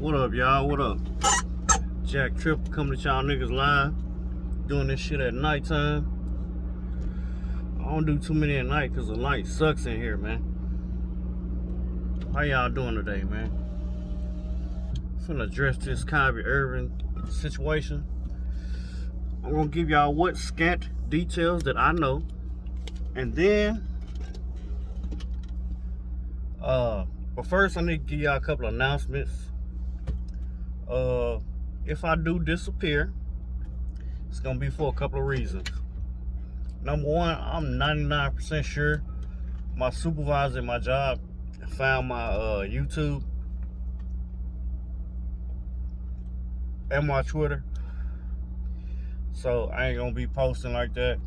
What up, y'all? What up? Jack Triple coming to y'all niggas live. Doing this shit at nighttime. I don't do too many at night because the light sucks in here, man. How y'all doing today, man? Finna address this Kyrie Irving situation. I'm gonna give y'all what scant details that I know. And then, but first I need to give y'all a couple of announcements. If I do disappear, it's gonna be for a couple of reasons. Number one, I'm 99% sure my supervisor at my job found my YouTube and my Twitter, so I ain't gonna be posting like that.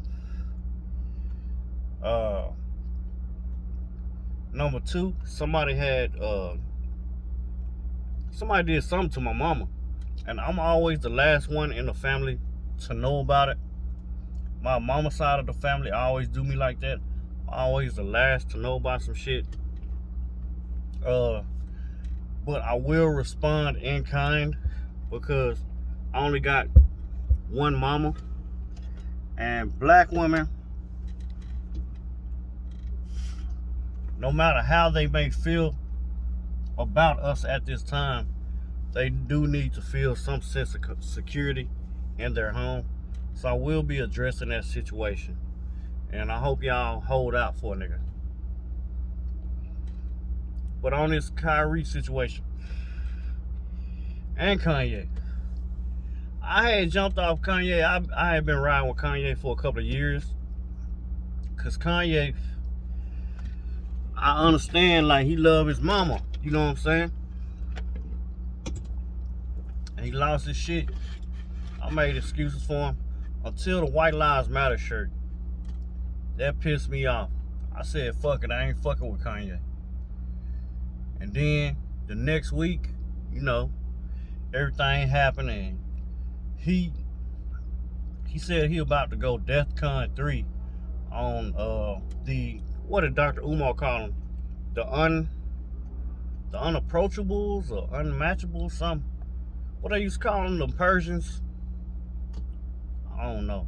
Number two, somebody did something to my mama, and I'm always the last one in the family to know about it. My mama side of the family always do me like that. Always the last to know about some shit. But I will respond in kind because I only got one mama, and black women, no matter how they may feel about us at this time, they do need to feel some sense of security in their home. So I will be addressing that situation, and I hope y'all hold out for a nigga. But on this Kyrie situation and Kanye, I had jumped off Kanye. I had been riding with Kanye for a couple of years, cause Kanye, I understand, like, he love his mama, you know what I'm saying? And he lost his shit. I made excuses for him until the White Lives Matter shirt. That pissed me off. I said, fuck it, I ain't fucking with Kanye. And then the next week, you know, everything happened, and he said he about to go DEFCON 3 on what did Dr. Umar call them? The unapproachables or unmatchables, something. What they used to call them, the Persians? I don't know.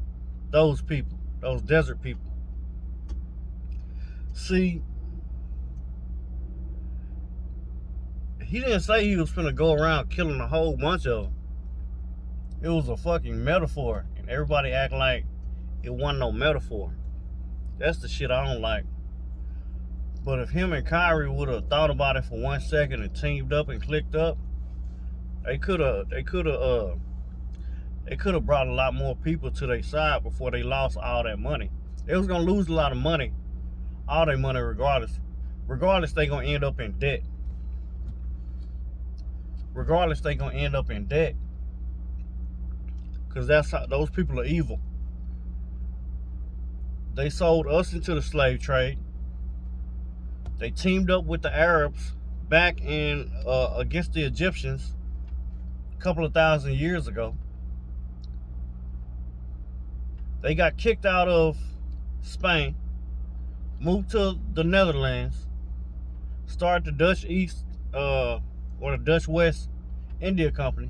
Those people, those desert people. See, he didn't say he was finna go around killing a whole bunch of them. It was a fucking metaphor, and everybody act like it wasn't no metaphor. That's the shit I don't like. But if him and Kyrie would have thought about it for 1 second and teamed up and clicked up, they could have brought a lot more people to their side before they lost all that money. They was gonna lose a lot of money, all their money regardless. Regardless, they gonna end up in debt. Regardless, they gonna end up in debt. Cause that's how those people are evil. They sold us into the slave trade. They teamed up with the Arabs back in against the Egyptians a couple of thousand years ago. They got kicked out of Spain, moved to the Netherlands, started the Dutch East or the Dutch West India Company,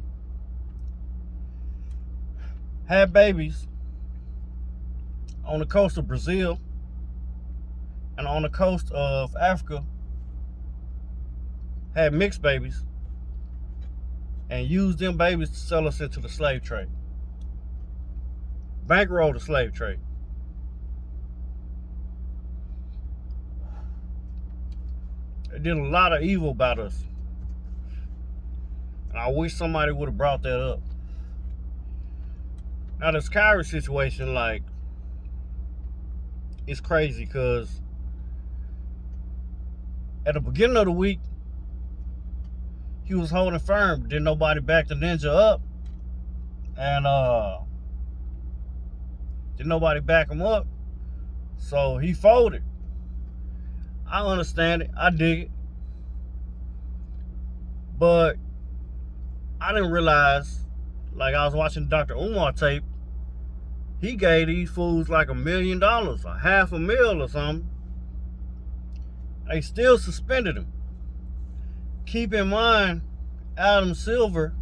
had babies on the coast of Brazil and on the coast of Africa, had mixed babies, and used them babies to sell us into the slave trade. Bankroll the slave trade. They did a lot of evil about us. And I wish somebody would have brought that up. Now this Kyrie situation, like, it's crazy because at the beginning of the week, he was holding firm. Didn't nobody back the ninja up. And didn't nobody back him up. So he folded. I understand it. I dig it. But I didn't realize, like, I was watching Dr. Umar tape, he gave these fools like $1 million, or $500,000 or something. They still suspended him. Keep in mind, Adam Silver,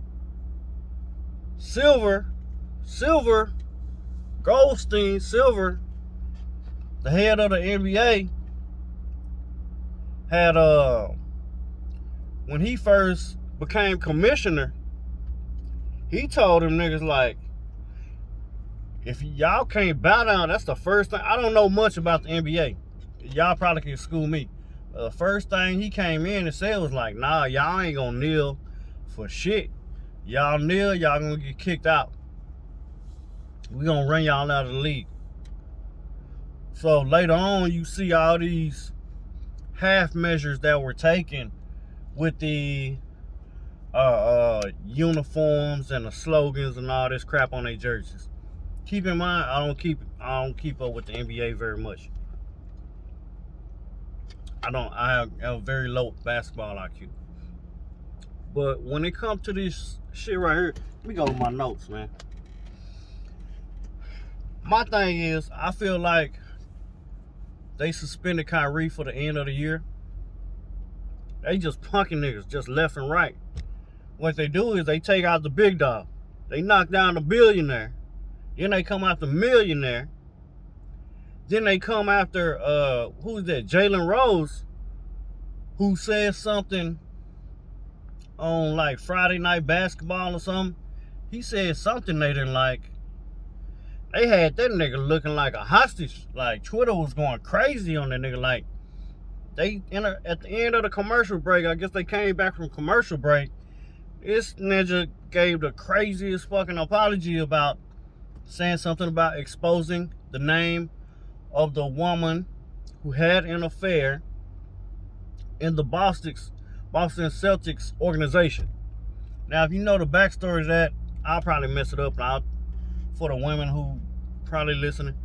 Goldstein, the head of the NBA, had when he first became commissioner, he told them niggas like, if y'all can't bow down, that's the first thing. I don't know much about the NBA. Y'all probably can school me. The first thing he came in and said was like, nah, y'all ain't gonna kneel for shit. Y'all kneel, y'all gonna get kicked out. We gonna run y'all out of the league. So later on, you see all these half measures that were taken with the uniforms and the slogans and all this crap on their jerseys. Keep in mind, I don't keep up with the NBA very much. I have a very low basketball IQ. But when it comes to this shit right here, let me go to my notes, man. My thing is, I feel like they suspended Kyrie for the end of the year. They just punking niggas, just left and right. What they do is they take out the big dog. They knock down the billionaire. Then they come after millionaire. Then they come after, who's that? Jalen Rose, who said something on like Friday Night Basketball or something. He said something they didn't like. They had that nigga looking like a hostage. Like Twitter was going crazy on that nigga. Like at the end of the commercial break, I guess they came back from commercial break. This ninja gave the craziest fucking apology about saying something about exposing the name of the woman who had an affair in the Boston Celtics organization. Now, if you know the backstory of that, I'll probably mess it up. For the women who probably listening,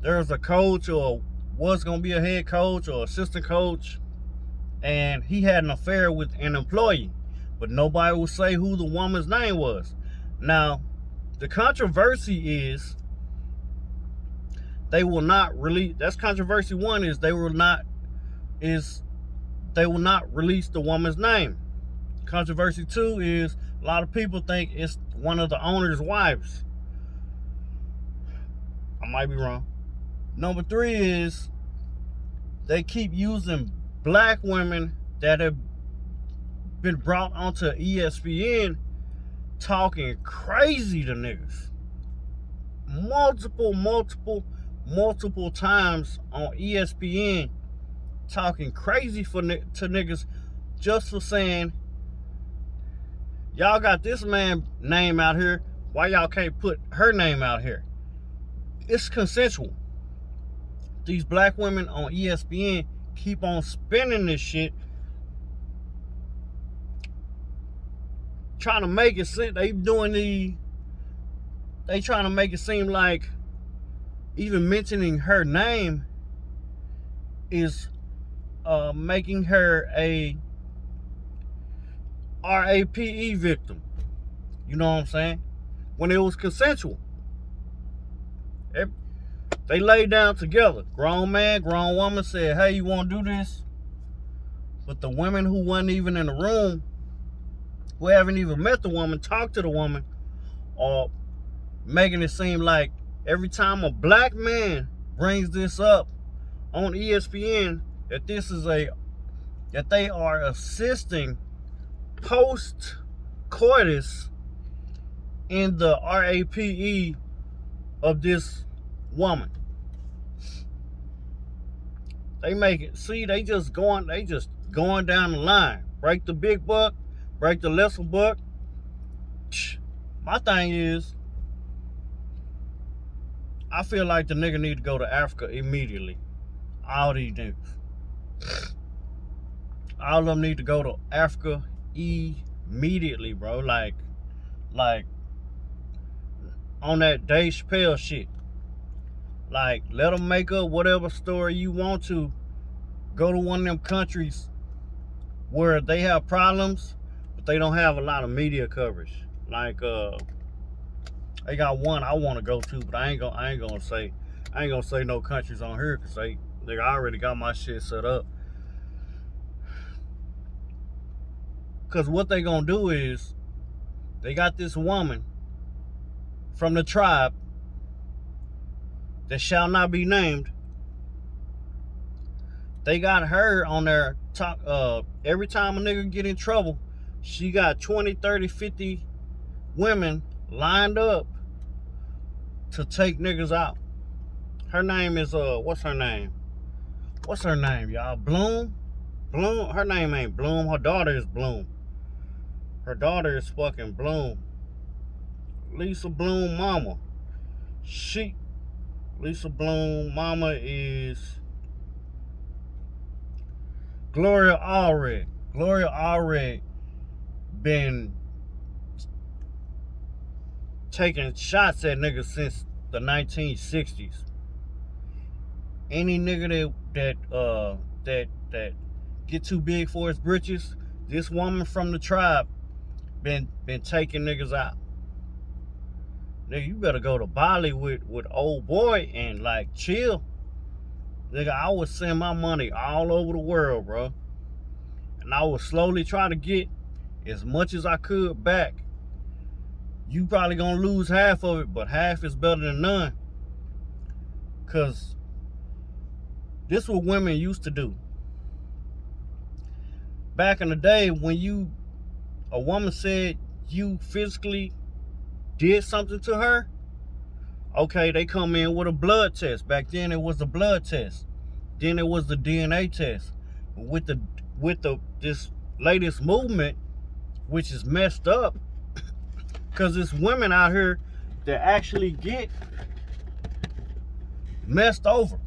there's a coach or was going to be a head coach or assistant coach, and he had an affair with an employee, but nobody will say who the woman's name was. Now, the controversy is they will not release. That's controversy one, is they will not release the woman's name. Controversy two is a lot of people think it's one of the owner's wives. I might be wrong. Number three is they keep using black women that have been brought onto ESPN talking crazy to niggas. Multiple times on ESPN talking crazy to niggas just for saying, y'all got this man name out here, why y'all can't put her name out here? It's consensual. These black women on ESPN keep on spinning this shit, trying to make it seem they trying to make it seem like even mentioning her name is making her a RAPE victim. You know what I'm saying? When it was consensual. They laid down together. Grown man, grown woman said, hey, you want to do this? But the women who wasn't even in the room, who haven't even met the woman, talked to the woman, or making it seem like every time a black man brings this up on ESPN, that they are assisting post-coitus in the RAPE of this woman. They make it, see, they just going down the line. Break the big buck, break the lesser buck. My thing is, I feel like the nigga need to go to Africa immediately. All these niggas. All of them need to go to Africa immediately, bro. Like on that Dave Chappelle shit. Like, let them make up whatever story you want to. Go to one of them countries where they have problems, but they don't have a lot of media coverage. Like, they got one I want to go to, but I ain't gonna say no countries on here, because they already got my shit set up. Because what they gonna do is, they got this woman from the tribe that shall not be named. They got her on there talk. Every time a nigga get in trouble, she got 20, 30, 50 women lined up to take niggas out. Her name is what's her name? What's her name, y'all? Bloom? Bloom? Her name ain't Bloom. Her daughter is Bloom. Her daughter is fucking Bloom. Lisa Bloom mama. Lisa Bloom mama is Gloria Allred. Gloria Allred been taking shots at niggas since the 1960s. Any nigga that get too big for his britches, this woman from the tribe been taking niggas out. Nigga, you better go to Bali with old boy and like chill. Nigga, I would send my money all over the world, bro. And I would slowly try to get as much as I could back. You probably gonna lose half of it, but half is better than none. Cause this is what women used to do. Back in the day when a woman said you physically did something to her, okay, they come in with a blood test. Back then it was the blood test. Then it was the DNA test. With this latest movement, which is messed up, because there's women out here that actually get messed over.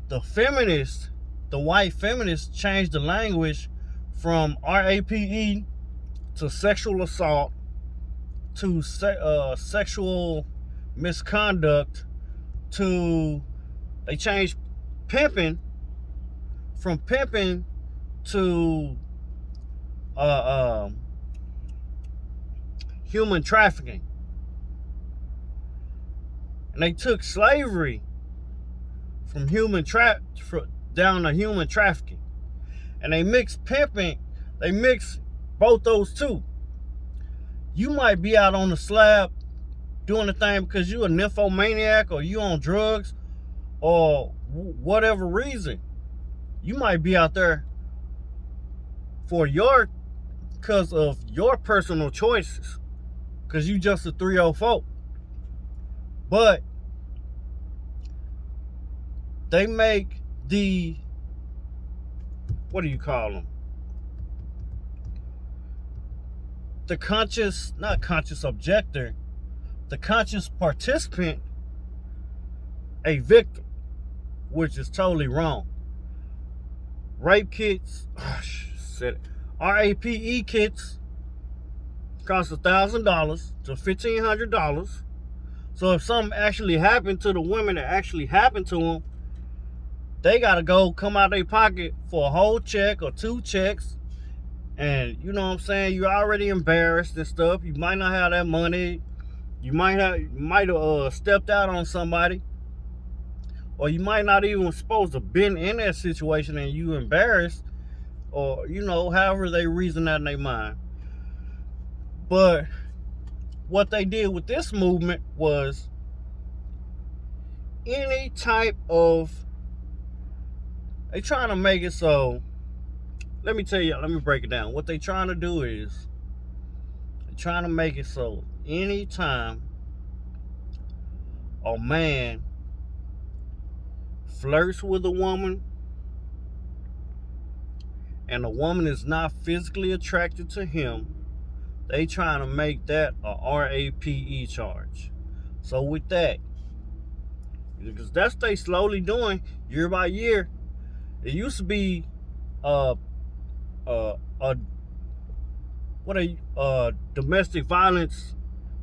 The feminists, the white feminists, changed the language from RAPE to sexual assault to sexual misconduct to, they changed pimping from pimping to human trafficking. And they took slavery from down to human trafficking. And they mixed pimping, they mixed both those two. You might be out on the slab doing the thing because you a nymphomaniac or you on drugs or whatever reason. You might be out there because of your personal choices, because you just a 304. But they make the, what do you call them? The not conscious objector, the conscious participant a victim, which is totally wrong. Rape kits, RAPE kits cost $1,000 to $1,500. So if something actually happened to the women that actually happened to them, they gotta go come out their pocket for a whole check or 2 checks. And you know what I'm saying, you're already embarrassed and stuff. You might not have that money. You might have stepped out on somebody. Or you might not even supposed to been in that situation and you embarrassed. Or, you know, however they reason that in their mind. But what they did with this movement was any type of, they trying to make it so, let me tell you, let me break it down. What they trying to do is, they're trying to make it so anytime a man flirts with a woman and a woman is not physically attracted to him, they trying to make that a RAPE charge. So with that, because that's what they slowly doing year by year. It used to be domestic violence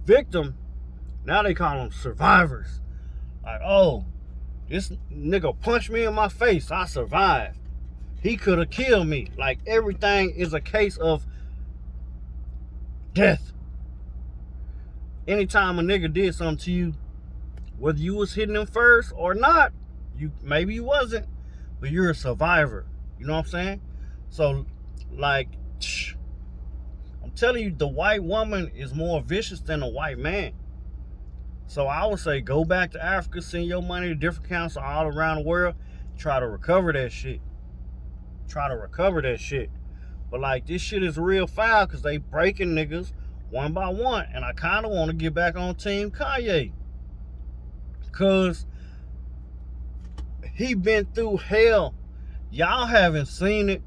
victim. Now they call them survivors. Like, oh, this nigga punched me in my face, I survived. He could have killed me. Like, everything is a case of death. Anytime a nigga did something to you, whether you was hitting him first or not, maybe you wasn't, but you're a survivor. You know what I'm saying? So Like, I'm telling you, the white woman is more vicious than the white man. So I would say go back to Africa, send your money to different accounts all around the world, try to recover that shit. Try to recover that shit. But like, this shit is real foul because they breaking niggas one by one. And I kind of want to get back on Team Kanye. Because he been through hell. Y'all haven't seen it.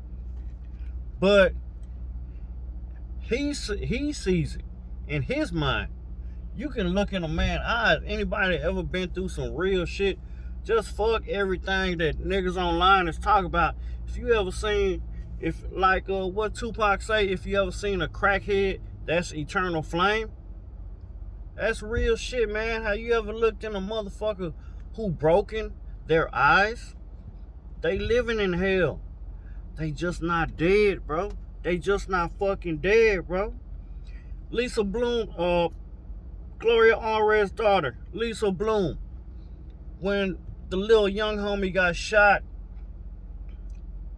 But he sees it in his mind. You can look in a man's eyes. Anybody ever been through some real shit? Just fuck everything that niggas online is talking about. If you ever seen, what Tupac say, if you ever seen a crackhead, that's eternal flame. That's real shit, man. How you ever looked in a motherfucker who broken their eyes? They living in hell. They just not dead, bro. They just not fucking dead, bro. Lisa Bloom, Gloria Allred's daughter, Lisa Bloom, when the little young homie got shot,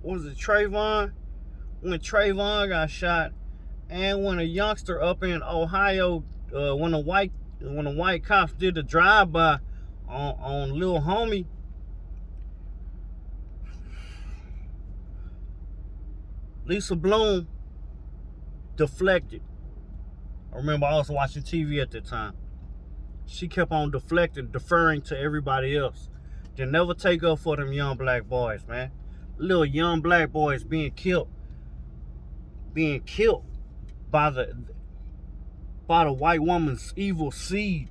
was it Trayvon? When Trayvon got shot, and when a youngster up in Ohio, when the white cops did the drive-by on little homie, Lisa Bloom deflected. I remember I was watching TV at the time. She kept on deferring to everybody else. They never take up for them young black boys, man. Little young black boys being killed by the white woman's evil seed.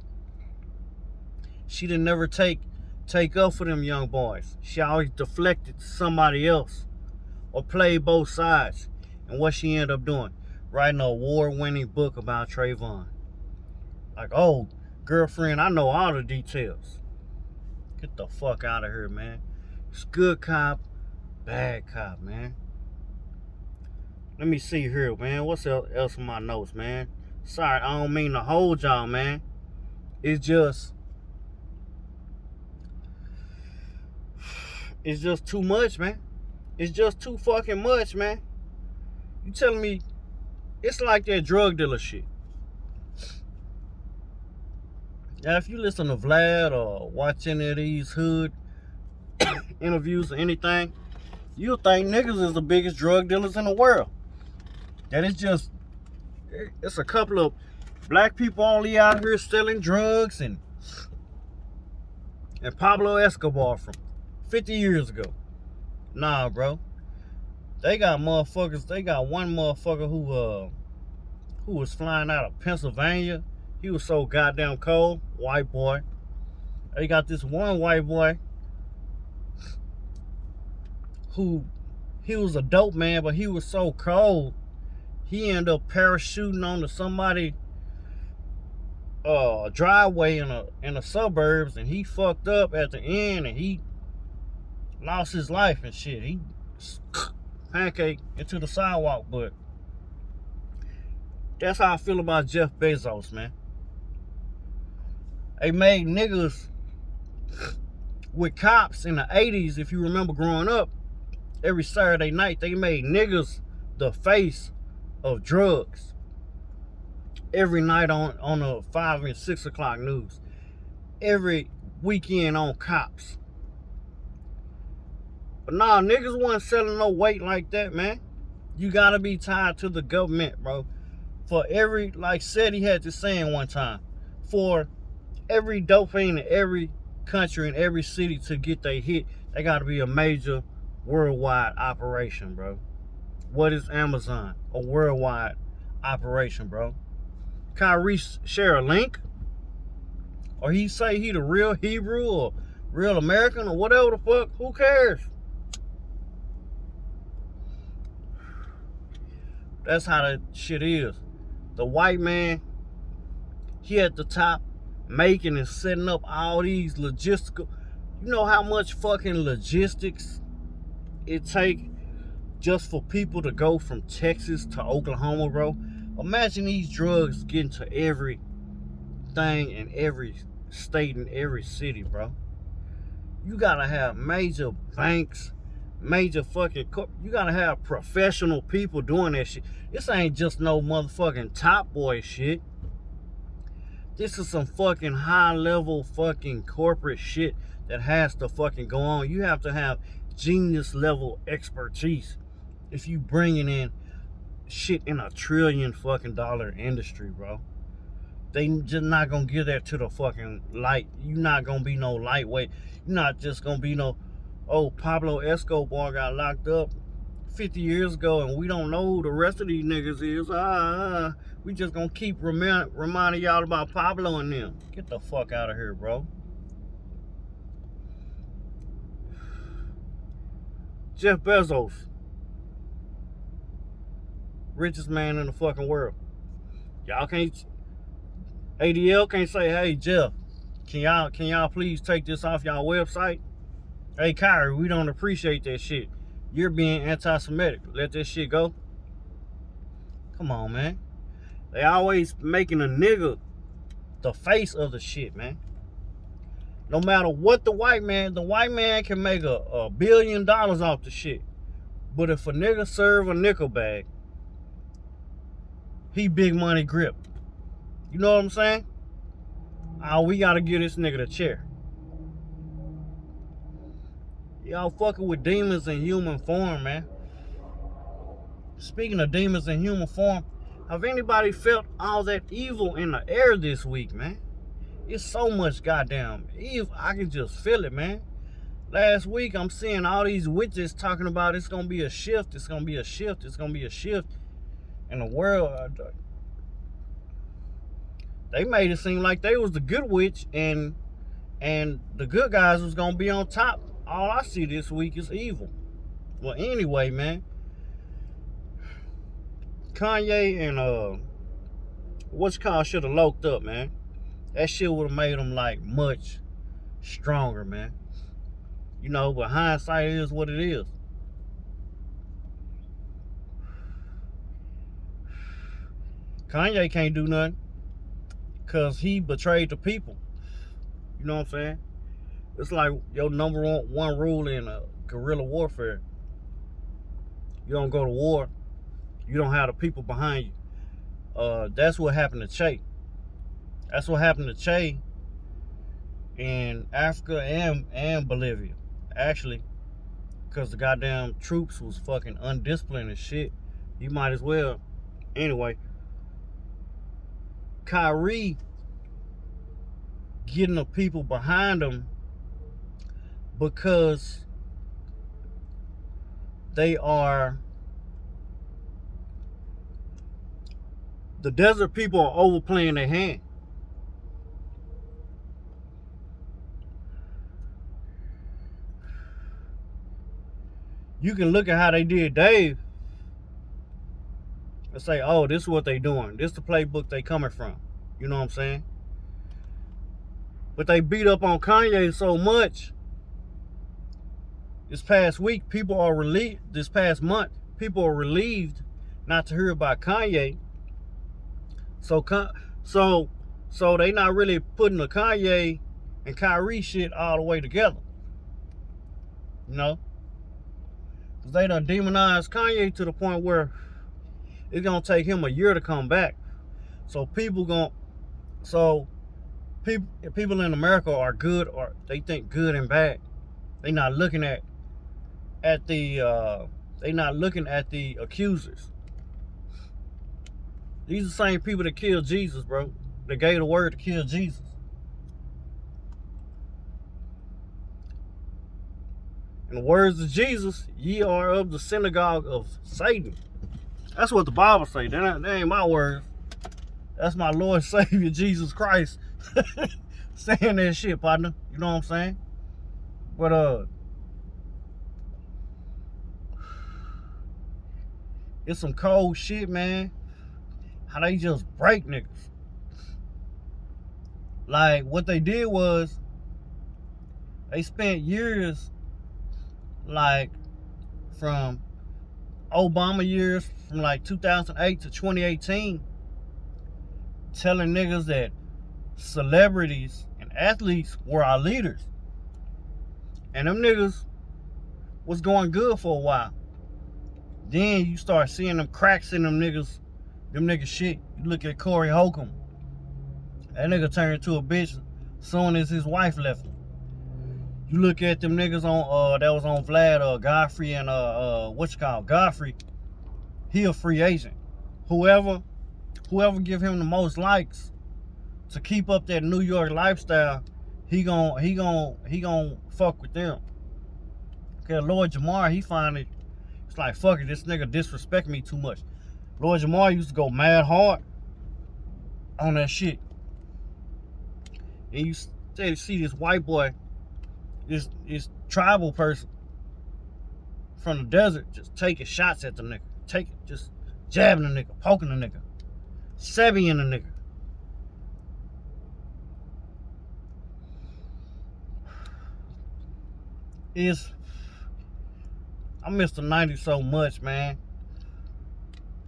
She didn't never take up for them young boys. She always deflected to somebody else or played both sides. And what she ended up doing? Writing an award-winning book about Trayvon. Like, oh, girlfriend, I know all the details. Get the fuck out of here, man. It's good cop, bad cop, man. Let me see here, man. What's else in my notes, man? Sorry, I don't mean to hold y'all, man. It's just too much, man. It's just too fucking much, man. You telling me it's like that drug dealer shit. Now, if you listen to Vlad or watch any of these hood interviews or anything, you'll think niggas is the biggest drug dealers in the world. That it's a couple of black people only out here selling drugs and Pablo Escobar from 50 years ago. Nah, bro. They got motherfuckers. They got one motherfucker who was flying out of Pennsylvania. He was so goddamn cold. White boy. They got this one white boy who, he was a dope man, but he was so cold, he ended up parachuting onto somebody driveway in the suburbs, and he fucked up at the end, and he lost his life and shit. He pancake into the sidewalk. But that's how I feel about Jeff Bezos, man. They made niggas with cops in the 80s. If you remember growing up, every Saturday night they made niggas the face of drugs. Every night on the 5 and 6 o'clock news. Every weekend on cops. But nah, niggas wasn't selling no weight like that, man. You gotta be tied to the government, bro. For every, like Seti had this saying one time, for every dope fiend in every country and every city to get they hit, they gotta be a major worldwide operation, bro. What is Amazon? A worldwide operation, bro. Kyrie share a link? Or he say he the real Hebrew or real American or whatever the fuck? Who cares? That's how that shit is. The white man, he at the top, making and setting up all these logistical. You know how much fucking logistics it take just for people to go from Texas to Oklahoma, bro? Imagine these drugs getting to every thing in every state and every city, bro. You gotta have major banks, major fucking you gotta have professional people doing that shit. This ain't just no motherfucking top boy shit. This is some fucking high level fucking corporate shit that has to fucking go on. You have to have genius level expertise if you bringing in shit in $1 trillion fucking dollar industry, bro. They just not gonna give that to the fucking light. You not gonna be no lightweight. You're not just gonna be no, oh, Pablo Escobar got locked up 50 years ago and we don't know who the rest of these niggas is. We just gonna keep reminding y'all about Pablo and them. Get the fuck out of here, bro. Jeff Bezos, richest man in the fucking world. Y'all can't, ADL can't say, hey Jeff, can y'all please take this off y'all website? Hey Kyrie, we don't appreciate that shit. You're being anti-Semitic. Let that shit go. Come on, man. They always making a nigga the face of the shit, man. No matter what the white man can make a $1 billion off the shit. But if a nigga serve a nickel bag, he big money grip. You know what I'm saying? We gotta give this nigga the chair. Y'all fucking with demons in human form, man. Speaking of demons in human form, have anybody felt all that evil in the air this week, man? It's so much goddamn evil. I can just feel it, man. Last week, I'm seeing all these witches talking about it's gonna be a shift. It's gonna be a shift. It's gonna be a shift in the world. They made it seem like they was the good witch and the good guys was gonna be on top. All I see this week is evil. Well, anyway, man. Kanye and what's called should have loked up, man. That shit would have made them like much stronger, man. You know, but hindsight is what it is. Kanye can't do nothing because he betrayed the people. You know what I'm saying? It's like your number one rule in guerrilla warfare. You don't go to war. You don't have the people behind you. That's what happened to Che. That's what happened to Che in Africa and Bolivia. Actually, because the goddamn troops was fucking undisciplined as shit. You might as well. Anyway, Kyrie getting the people behind him because they are, the desert people are overplaying their hand. You can look at how they did Dave and say, oh, this is what they doing. This is the playbook they coming from. You know what I'm saying? But they beat up on Kanye so much. This past week, people are relieved. This past month, people are relieved not to hear about Kanye. So they not really putting the Kanye and Kyrie shit all the way together. You know? Because they done demonized Kanye to the point where it's going to take him a year to come back. So people in America are good, or they think good and bad. They not looking at the accusers. These are the same people that killed Jesus, bro. They gave the word to kill Jesus. In the words of Jesus, ye are of the synagogue of Satan. That's what the Bible say. That ain't my words. That's my Lord and Savior Jesus Christ saying that shit, partner. You know what I'm saying? But it's some cold shit, man. How they just break niggas. Like, what they did was they spent years, like, from Obama years, from like 2008 to 2018, telling niggas that celebrities and athletes were our leaders. And them niggas was going good for a while. Then you start seeing them cracks in them niggas shit. You look at Corey Holcomb. That nigga turned into a bitch soon as his wife left him. You look at them niggas on that was on Vlad, Godfrey and Godfrey. He a free agent. Whoever give him the most likes to keep up that New York lifestyle, he gon' fuck with them. Okay, Lord Jamar, he finally, it's like, fuck it, this nigga disrespect me too much. Lord Jamar used to go mad hard on that shit. And you see this white boy, this tribal person from the desert just taking shots at the nigga. Just jabbing the nigga, poking the nigga, Sebiing the nigga. I miss the 90s so much, man.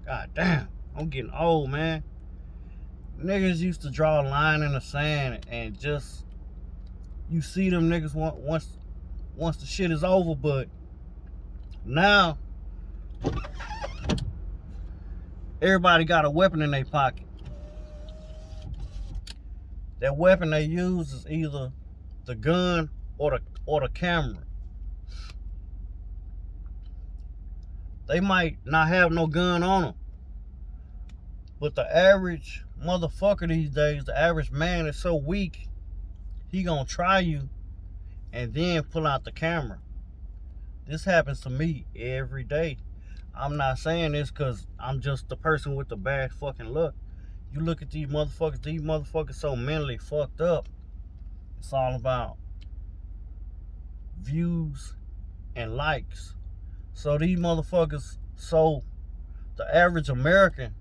God damn, I'm getting old, man. Niggas used to draw a line in the sand and just, you see them niggas once the shit is over, but now everybody got a weapon in their pocket. That weapon they use is either the gun or the camera. They might not have no gun on them, but the average motherfucker these days, the average man is so weak, he gonna try you and then pull out the camera. This happens to me every day. I'm not saying this because I'm just the person with the bad fucking luck. You look at these motherfuckers so mentally fucked up. It's all about views and likes. So these motherfuckers, so the average American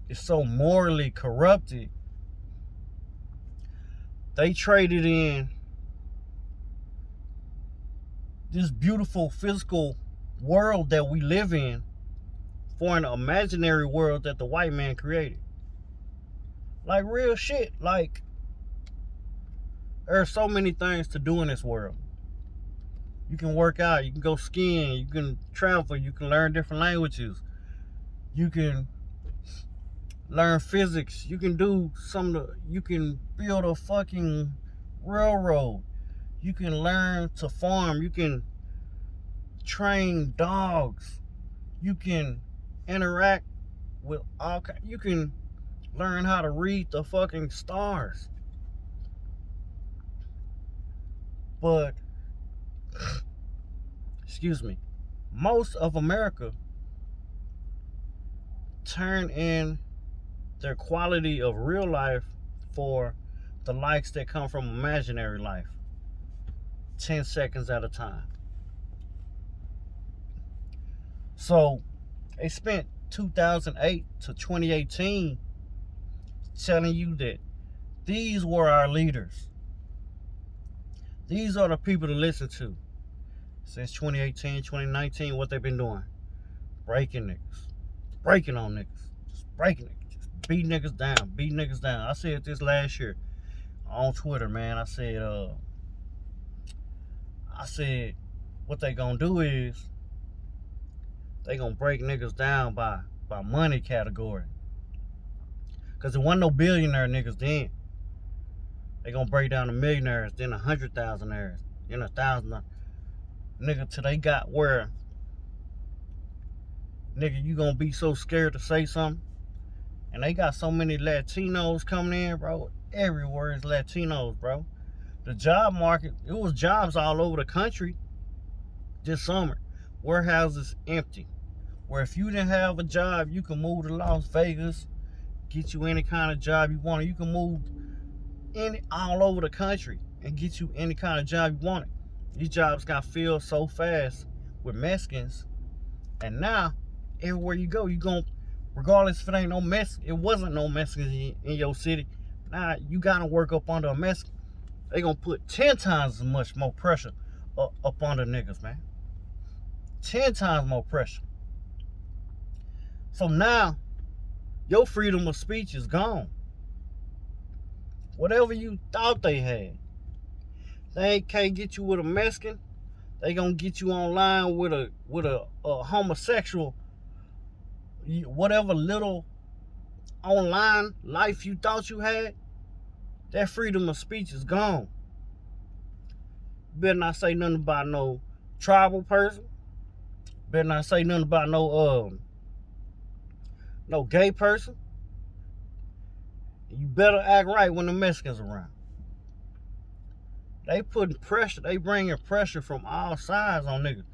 is so morally corrupted, they traded in this beautiful physical world that we live in for an imaginary world that the white man created. Like real shit. Like, there are so many things to do in this world. You can work out, you can go skiing, you can travel, you can learn different languages, you can learn physics, you can do you can build a fucking railroad, you can learn to farm, you can train dogs, you can interact with you can learn how to read the fucking stars. But excuse me, most of America turn in their quality of real life for the likes that come from imaginary life 10 seconds at a time. So they spent 2008 to 2018 telling you that these were our leaders. These are the people to listen to. Since 2018, 2019, what they've been doing? Breaking niggas. Breaking on niggas. Just breaking niggas. Just beat niggas down. Beat niggas down. I said this last year on Twitter, man. I said what they gonna do is they gonna break niggas down by money category. Cause there wasn't no billionaire niggas then. They gonna break down the millionaires, then 100,000aires, then 1,000. Nigga, till they got where, nigga, you gonna be so scared to say something. And they got so many Latinos coming in, bro. Everywhere is Latinos, bro. The job market, it was jobs all over the country this summer. Warehouses empty. Where if you didn't have a job, you can move to Las Vegas, get you any kind of job you want. You can move all over the country and get you any kind of job you wanted. These jobs got filled so fast with Mexicans, and now everywhere you go, regardless if it ain't no Mexican, it wasn't no Mexicans in your city. Now you gotta work up under a Mexican. They gonna put 10 times as much more pressure up under niggas, man. 10 times more pressure. So now your freedom of speech is gone. Whatever you thought they had, they can't get you with a Mexican. They gonna get you online with a homosexual, whatever little online life you thought you had. That freedom of speech is gone. You better not say nothing about no tribal person. Better not say nothing about no gay person. You better act right when the Mexicans around. They putting pressure. They bringing pressure from all sides on niggas.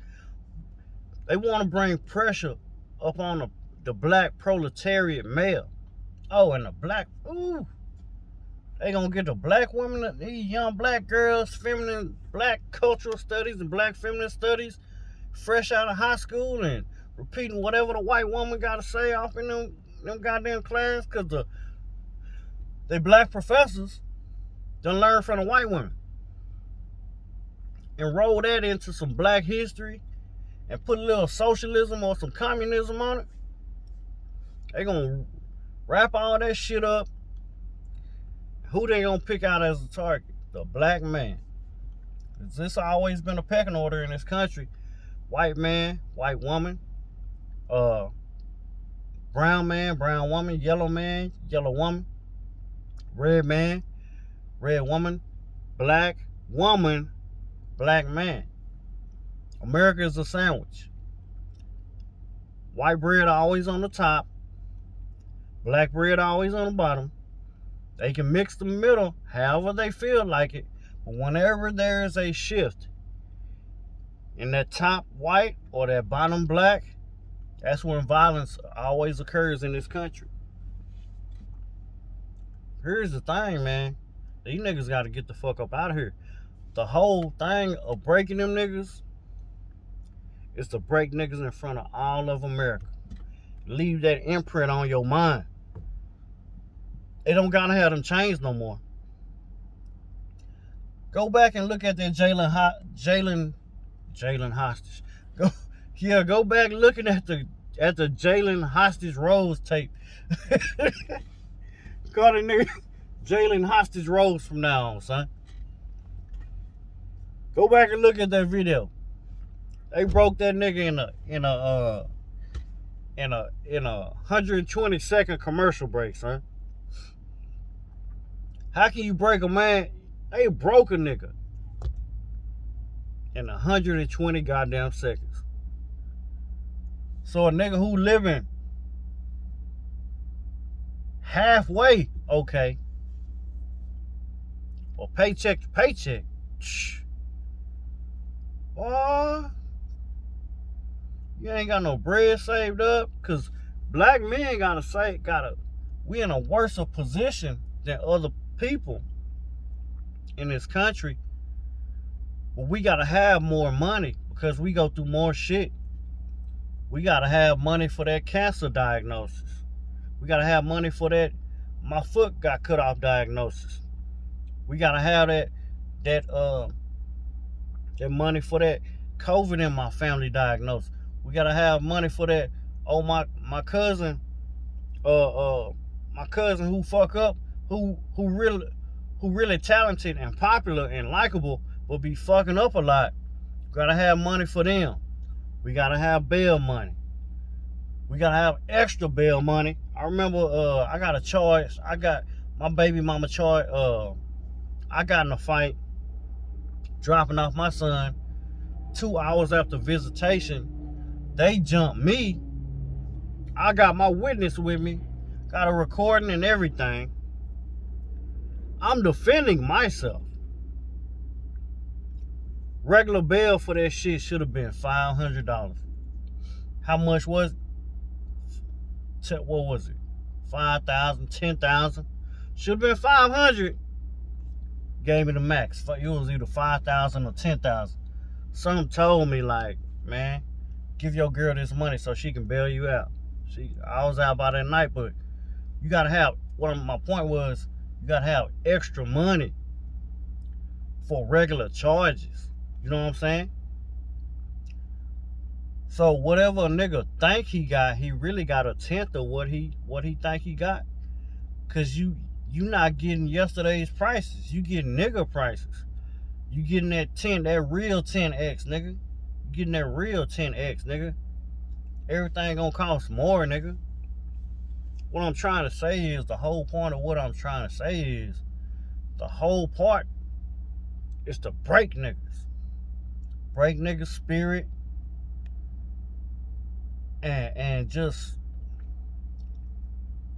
They want to bring pressure up on the black proletariat male. Oh, and the black, ooh. They gonna get the black women, these young black girls, feminine, black cultural studies and black feminine studies, fresh out of high school and repeating whatever the white woman gotta say off in them goddamn class, cause they black professors done learn from the white women. And roll that into some black history and put a little socialism or some communism on it. They gonna wrap all that shit up. Who they gonna pick out as a target? The black man. This always been a pecking order in this country. White man, white woman, brown man, brown woman, yellow man, yellow woman, red man, red woman, black woman, black man. America is a sandwich. White bread always on the top. Black bread always on the bottom. They can mix the middle however they feel like it. But whenever there is a shift in that top white or that bottom black, that's when violence always occurs in this country. Here's the thing, man. These niggas got to get the fuck up out of here. The whole thing of breaking them niggas is to break niggas in front of all of America. Leave that imprint on your mind. They don't gotta have them chains no more. Go back and look at that Jalen hostage. Go back looking at the Jalen hostage Rose tape. Call the nigga Jalen hostage Rose from now on, son. Go back and look at that video. They broke that nigga in a 120-second commercial break, son. How can you break a man? They broke a nigga in 120 goddamn seconds. So a nigga who living halfway okay, or paycheck to paycheck, boy, you ain't got no bread saved up, cause black men we in a worse position than other people in this country. But we gotta have more money because we go through more shit. We gotta have money for that cancer diagnosis. We gotta have money for that my foot got cut off diagnosis. We gotta have that money for that COVID in my family diagnosis. We gotta have money for that. Oh, my cousin, my cousin who fuck up, who really talented and popular and likable, but be fucking up a lot. Gotta have money for them. We gotta have bail money. We gotta have extra bail money. I remember I got a charge. I got my baby mama charge. I got in a fight dropping off my son 2 hours after visitation. They jumped me. I got my witness with me. Got a recording and everything. I'm defending myself. Regular bail for that shit should have been $500. How much was it? What was it? 5,000, 10,000. Should have been 500. Gave me the max. It was either 5,000 or 10,000. Some told me like, man, give your girl this money so she can bail you out. I was out by that night, but you gotta have. My point was, you gotta have extra money for regular charges. You know what I'm saying? So whatever a nigga think he got, he really got a tenth of what he think he got. Cause you not getting yesterday's prices. You getting nigga prices. You getting that real 10x, nigga. You getting that real 10x, nigga. Everything gonna cost more, nigga. What I'm trying to say is, the whole point of what I'm trying to say is, the whole part is to break niggas. Break niggas' spirit. And just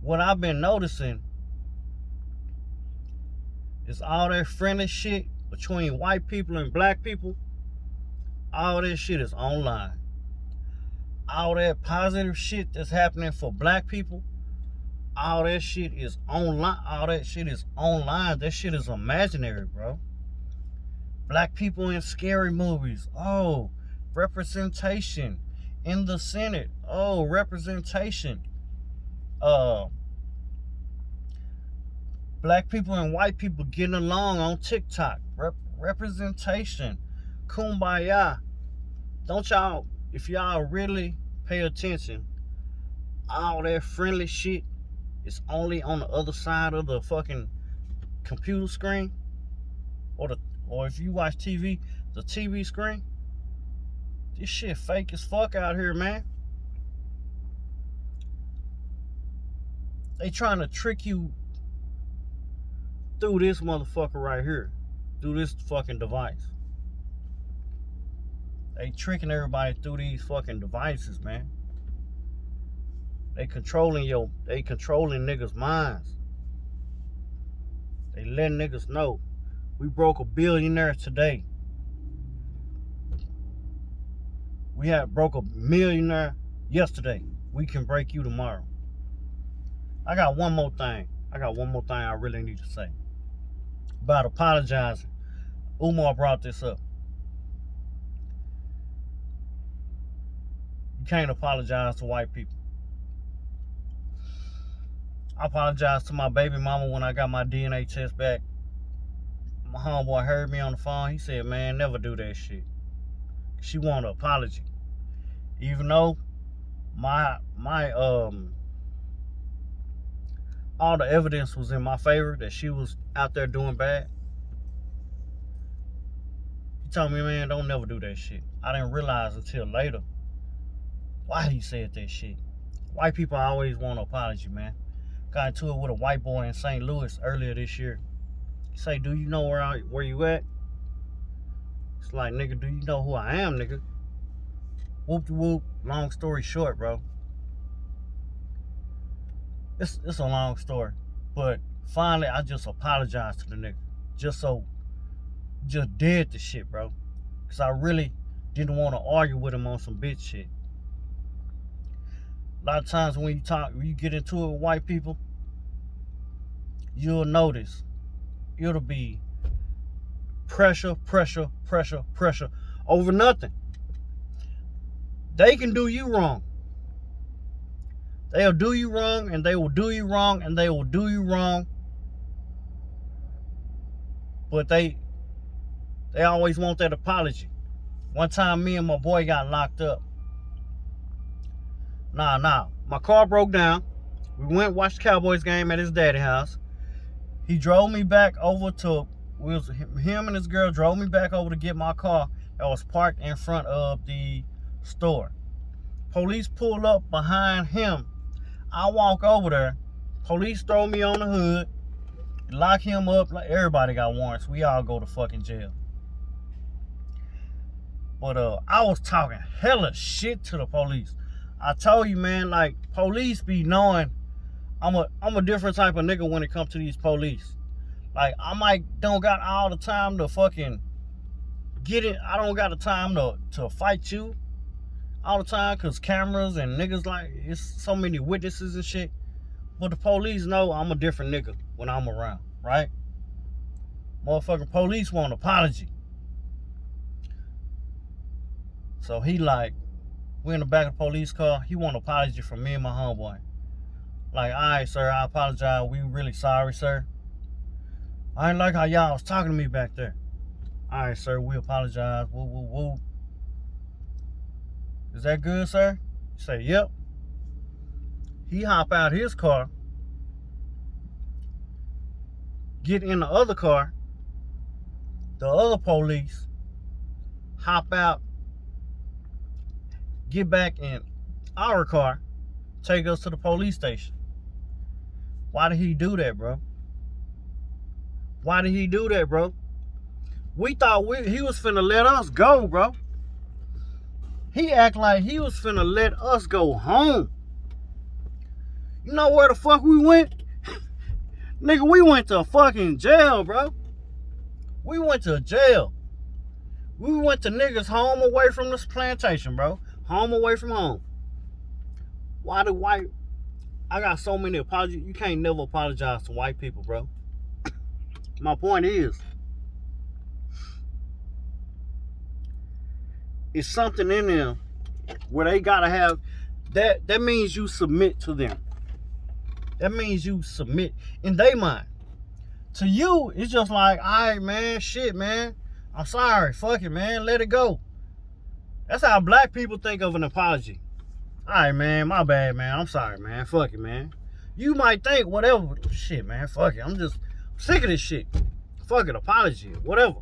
what I've been noticing is all that friendly shit between white people and black people. All that shit is online. All that positive shit that's happening for black people, all that shit is online. All that shit is online. That shit is imaginary, bro. Black people in scary movies. Oh, representation in the Senate. Oh, representation. Black people and white people getting along on TikTok. Representation. Kumbaya. Don't y'all, if y'all really pay attention, all that friendly shit is only on the other side of the fucking computer screen, or if you watch TV, the TV screen. This shit fake as fuck out here, man. They trying to trick you through this motherfucker right here, through this fucking device. They tricking everybody through these fucking devices, man. They controlling niggas' minds. They letting niggas know, we broke a billionaire today. We had broke a millionaire yesterday. We can break you tomorrow. I got one more thing I really need to say about apologizing. Umar brought this up. You can't apologize to white people. I apologized to my baby mama when I got my DNA test back. My homeboy heard me on the phone. He said, man, never do that shit. She want an apology. Even though my all the evidence was in my favor that she was out there doing bad. He told me, man, don't never do that shit. I didn't realize until later why he said that shit. White people always want an apology, man. Got into it with a white boy in St. Louis earlier this year. He say, do you know where you at? It's like, nigga, do you know who I am, nigga? Whoop-de-whoop. Long story short, bro. It's a long story. But finally, I just apologized to the nigga. Just did the shit, bro. Because I really didn't want to argue with him on some bitch shit. A lot of times when you get into it with white people, you'll notice it'll be pressure over nothing. They can do you wrong. They'll do you wrong, and they will do you wrong, and they will do you wrong. But they always want that apology. One time, me and my boy got locked up. My car broke down. We went and watched the Cowboys game at his daddy's house. He drove me back over to, him and his girl drove me back over to get my car that was parked in front of the store. Police pulled up behind him. I walk over there. Police throw me on the hood, lock him up. Like, everybody got warrants. We all go to fucking jail. But I was talking hella shit to the police. I told you, man, like, police be knowing I'm a different type of nigga when it comes to these police. Like, I don't got all the time to fucking get it. I don't got the time to fight you all the time, because cameras and niggas, like, it's so many witnesses and shit. But the police know I'm a different nigga when I'm around, right? Motherfucking police want an apology. So he like, we in the back of the police car. He want an apology from me and my homeboy. Like, all right, sir, I apologize. We really sorry, sir. I ain't like how y'all was talking to me back there. All right, sir, we apologize. Woo, woo, woo. Is that good, sir? You say, yep. He hop out his car, get in the other car, the other police hop out, get back in our car, take us to the police station. Why did he do that, bro? Why did he do that, bro? We thought he was finna let us go, bro. He act like he was finna let us go home. You know where the fuck we went? Nigga, we went to fucking jail, bro. We went to jail. We went to niggas home away from this plantation, bro. Home away from home. Why do white... I got so many apologies. You can't never apologize to white people, bro. My point is, it's something in them where they gotta have... That means you submit to them. That means you submit in their mind. To you, it's just like, all right, man, shit, man. I'm sorry. Fuck it, man. Let it go. That's how black people think of an apology. All right, man. My bad, man. I'm sorry, man. Fuck it, man. You might think whatever. Shit, man. Fuck it. I'm just sick of this shit. Fuck it. Apology. Whatever.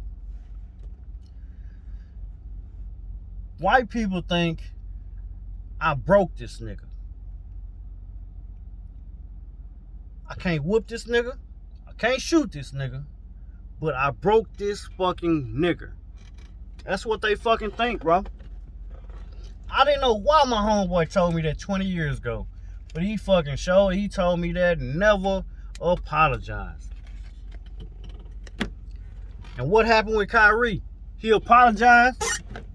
White people think I broke this nigga. I can't whoop this nigga. I can't shoot this nigga. But I broke this fucking nigga. That's what they fucking think, bro. I didn't know why my homeboy told me that 20 years ago. But he fucking showed. He told me that never apologize. And what happened with Kyrie? He apologized.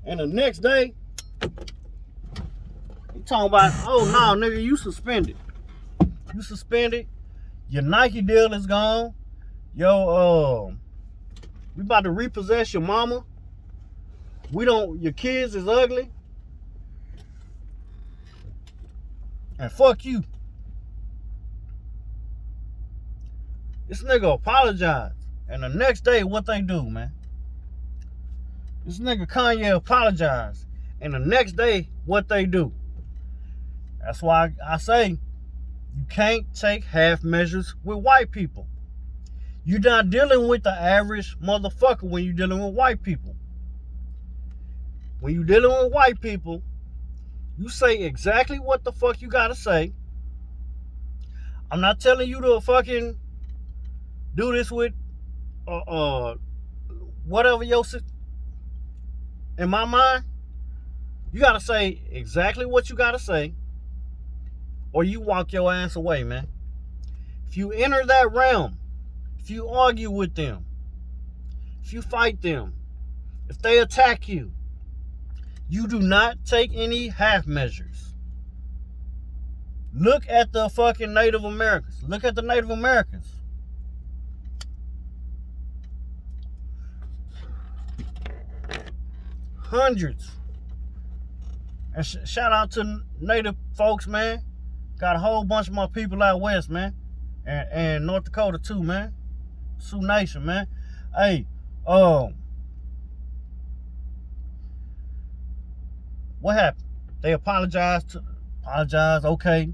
And the next day, he talking about, oh no, nigga, you suspended. You suspended. Your Nike deal is gone. Yo, we about to repossess your mama. Your kids is ugly. And fuck you. This nigga apologized. And the next day, what they do, man? This nigga Kanye apologized. And the next day, what they do? That's why I say, you can't take half measures with white people. You're not dealing with the average motherfucker when you're dealing with white people. When you're dealing with white people, you say exactly what the fuck you gotta say. I'm not telling you to fucking do this with whatever your... In my mind, you gotta say exactly what you gotta say, or you walk your ass away, man. If you enter that realm, if you argue with them, if you fight them, if they attack you, you do not take any half measures. Look at the fucking Native Americans. Look at the Native Americans. Hundreds. And shout out to Native folks, man. Got a whole bunch of my people out west, man. And North Dakota too, man. Sioux Nation, man. Hey, what happened? They apologized, okay.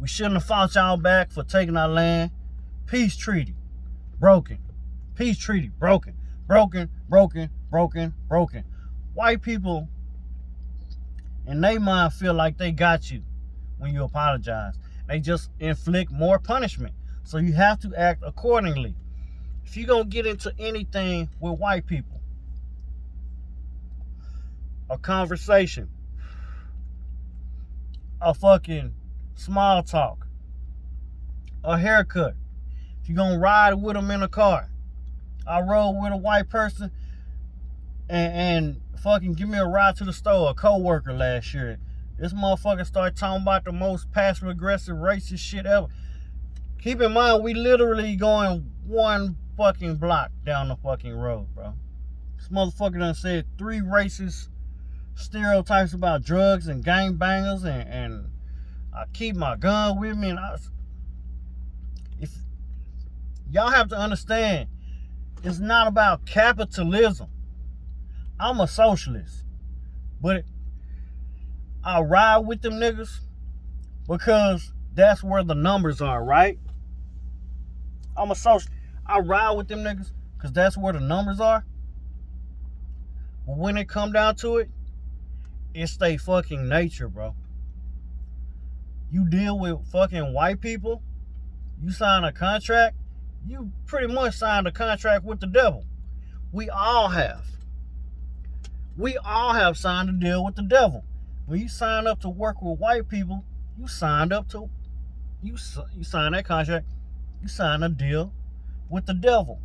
We shouldn't have fought y'all back for taking our land. Peace treaty, broken. Peace treaty, broken. Broken. White people, in their mind, feel like they got you when you apologize. They just inflict more punishment. So you have to act accordingly. If you're going to get into anything with white people, a conversation, a fucking small talk, a haircut, if you're going to ride with them in a car, I rode with a white person and fucking give me a ride to the store, a co-worker last year. This motherfucker started talking about the most passive-aggressive racist shit ever. Keep in mind, we literally going one fucking block down the fucking road, bro. This motherfucker done said 3 racist stereotypes about drugs and gangbangers, and I keep my gun with me. And if y'all have to understand, it's not about capitalism. I'm a socialist, but I ride with them niggas because that's where the numbers are, right? I'm a socialist. I ride with them niggas because that's where the numbers are. But when it come down to it, it's they fucking nature, bro. You deal with fucking white people, you sign a contract, you pretty much signed a contract with the devil. We all have. We all have signed a deal with the devil. When you sign up to work with white people, you signed up to, you sign that contract, you sign a deal with the devil.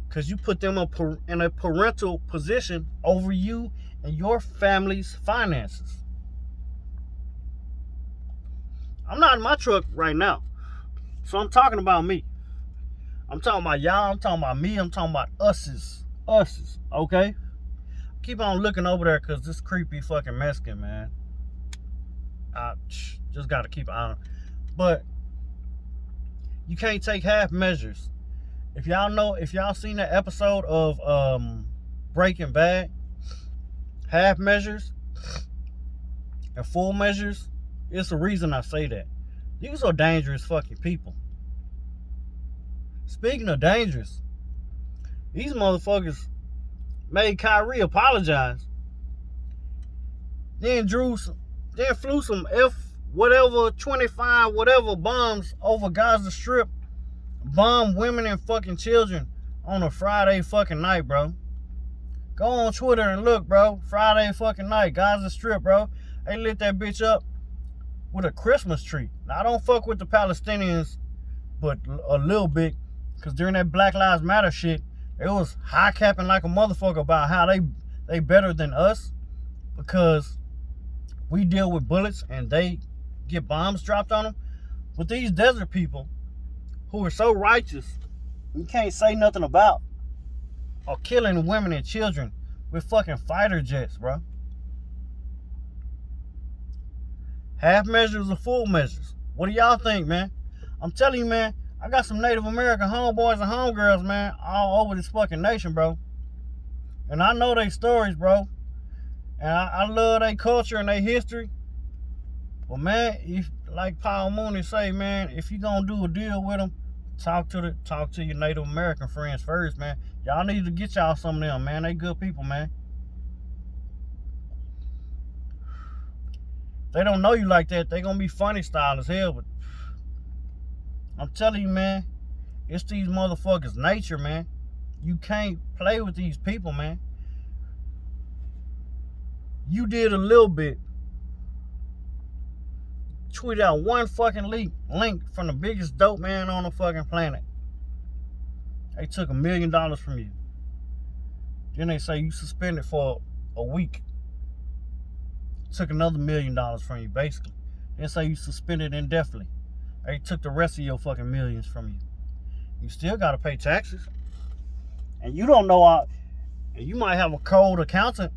Because you put them in a parental position over you and your family's finances. I'm not in my truck right now, so I'm talking about me. I'm talking about y'all, I'm talking about me, I'm talking about us's, okay? Keep on looking over there because this creepy fucking Mexican, man. I just got to keep an eye on it. But you can't take half measures. If y'all seen that episode of Breaking Bad, half measures and full measures, it's the reason I say that. These are dangerous fucking people. Speaking of dangerous, these motherfuckers made Kyrie apologize. Then flew some whatever 25 whatever bombs over Gaza Strip, bombed women and fucking children on a Friday fucking night, bro. Go on Twitter and look, bro. Friday fucking night, Gaza Strip, bro. They lit that bitch up with a Christmas tree. Now, I don't fuck with the Palestinians, but a little bit, because during that Black Lives Matter shit, it was high capping like a motherfucker about how they better than us because we deal with bullets and they get bombs dropped on them. But these desert people who are so righteous, you can't say nothing about, are killing women and children with fucking fighter jets, bro. Half measures or full measures? What do y'all think, man? I'm telling you, man, I got some Native American homeboys and homegirls, man, all over this fucking nation, bro. And I know their stories, bro. And I love their culture and their history. But, man, if, like Paul Mooney say, man, if you gonna do a deal with them, talk to your Native American friends first, man. Y'all need to get y'all some of them, man. They good people, man. They don't know you like that. They gonna be funny style as hell, but I'm telling you, man, it's these motherfuckers' nature, man. You can't play with these people, man. You did a little bit. Tweet out one fucking link from the biggest dope man on the fucking planet. They took $1 million from you. Then they say you suspended for a week. Took another $1 million from you, basically. Then say you suspended indefinitely. They took the rest of your fucking millions from you. You still gotta pay taxes. And you don't know how, and you might have a cold accountant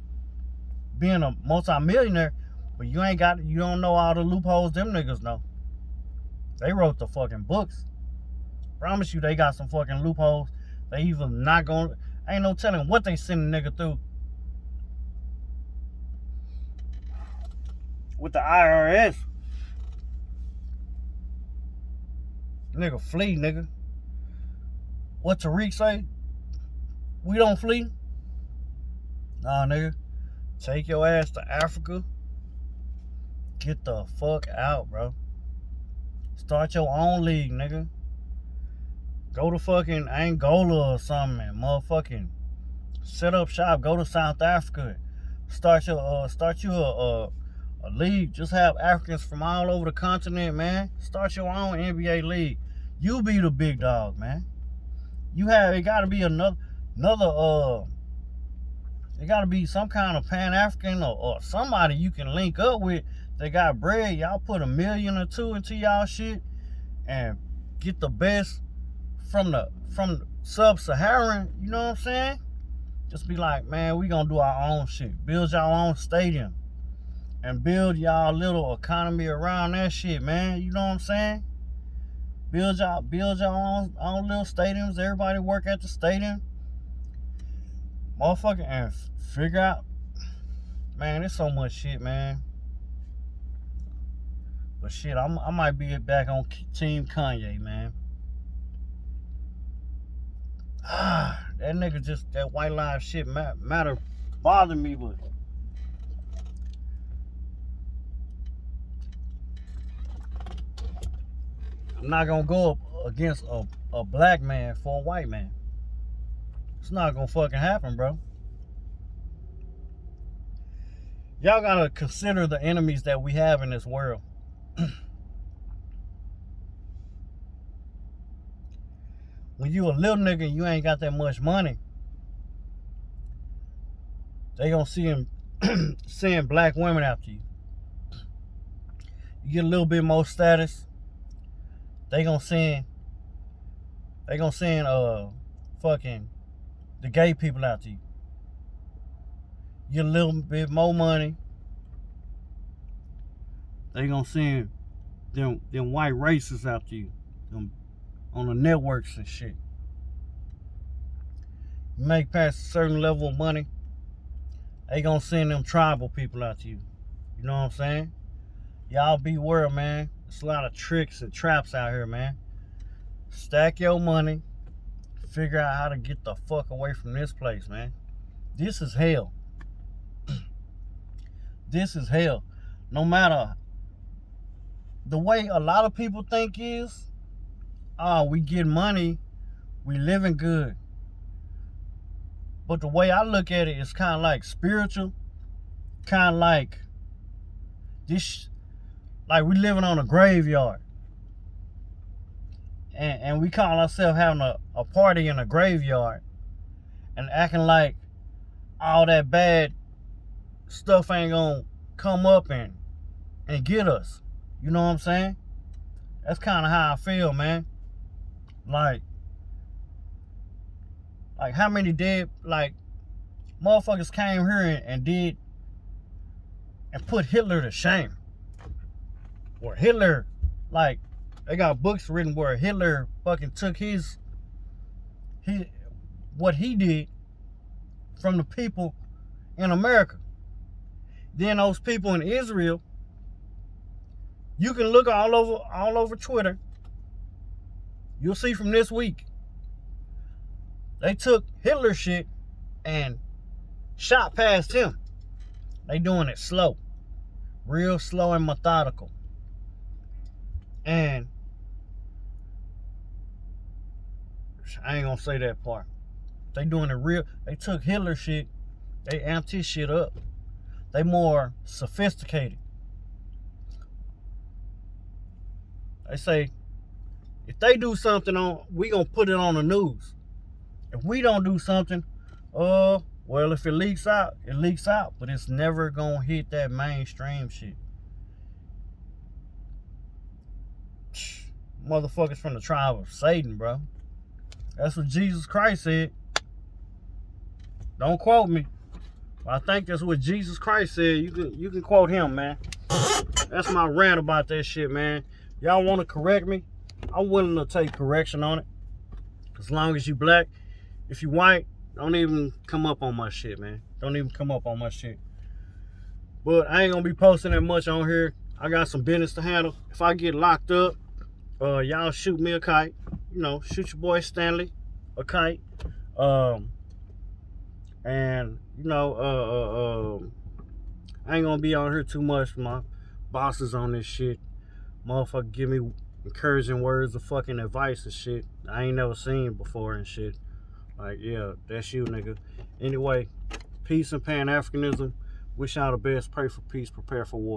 being a multi-millionaire, but you don't know all the loopholes them niggas know. They wrote the fucking books. Promise you they got some fucking loopholes. They even not gonna, ain't no telling what they send a nigga through. With the IRS. Nigga flee, nigga. What Tariq say? We don't flee? Nah, nigga. Take your ass to Africa. Get the fuck out, bro. Start your own league, nigga. Go to fucking Angola or something, and motherfucking set up shop. Go to South Africa. Start you a league. Just have Africans from all over the continent, man. Start your own NBA league. You be the big dog, man. It gotta be another it gotta be some kind of Pan-African or somebody you can link up with. They got bread. Y'all put $1 million or $2 million into y'all shit and get the best from sub-Saharan, you know what I'm saying? Just be like, man, we gonna do our own shit. Build y'all own stadium. And build y'all little economy around that shit, man. You know what I'm saying? Build y'all own little stadiums. Everybody work at the stadium. Motherfucker, and figure out, man, there's so much shit, man. But shit, I might be back on Team Kanye, man. That nigga just, that white lives shit matter bother me, but I'm not gonna go up against a black man for a white man. It's not gonna fucking happen, bro. Y'all gotta consider the enemies that we have in this world. When you a little nigga and you ain't got that much money, they gonna see him send black women after you. You get a little bit more status, they gonna send fucking the gay people after you. You get a little bit more money, they gonna send them white racists after you, them on the networks and shit. You make past a certain level of money, they gonna send them tribal people after you. You know what I'm saying? Y'all beware, man. There's a lot of tricks and traps out here, man. Stack your money. Figure out how to get the fuck away from this place, man. This is hell. This is hell. No matter the way a lot of people think is, we get money, we living good. But the way I look at it is kind of like spiritual, kind of like this, like we living on a graveyard. And we call ourselves having a party in a graveyard and acting like all that bad stuff ain't gonna come up and get us. You know what I'm saying? That's kind of how I feel, man. Like how many dead, like, motherfuckers came here and did and put Hitler to shame. Or Hitler, like, they got books written where Hitler fucking took what he did from the people in America. Then those people in Israel, you can look all over Twitter. You'll see from this week, they took Hitler shit and shot past him. They doing it slow, real slow and methodical. And I ain't gonna say that part. They doing it real. They took Hitler shit, they amped his shit up. They more sophisticated. They say, if they do something we gonna put it on the news. If we don't do something, well, if it leaks out, it leaks out. But it's never gonna hit that mainstream shit. Motherfuckers from the tribe of Satan, bro. That's what Jesus Christ said. Don't quote me. I think that's what Jesus Christ said. You can quote him, man. That's my rant about that shit, man. Y'all want to correct me? I'm willing to take correction on it. As long as you black. If you white, don't even come up on my shit, man. Don't even come up on my shit. But I ain't gonna be posting that much on here. I got some business to handle. If I get locked up, y'all shoot me a kite. You know, shoot your boy Stanley a kite. And you know, I ain't gonna be on here too much. My bosses on this shit. Motherfucker give me encouraging words of fucking advice and shit I ain't never seen before and shit. Like, yeah, that's you, nigga. Anyway, peace and Pan-Africanism. Wish y'all the best. Pray for peace. Prepare for war.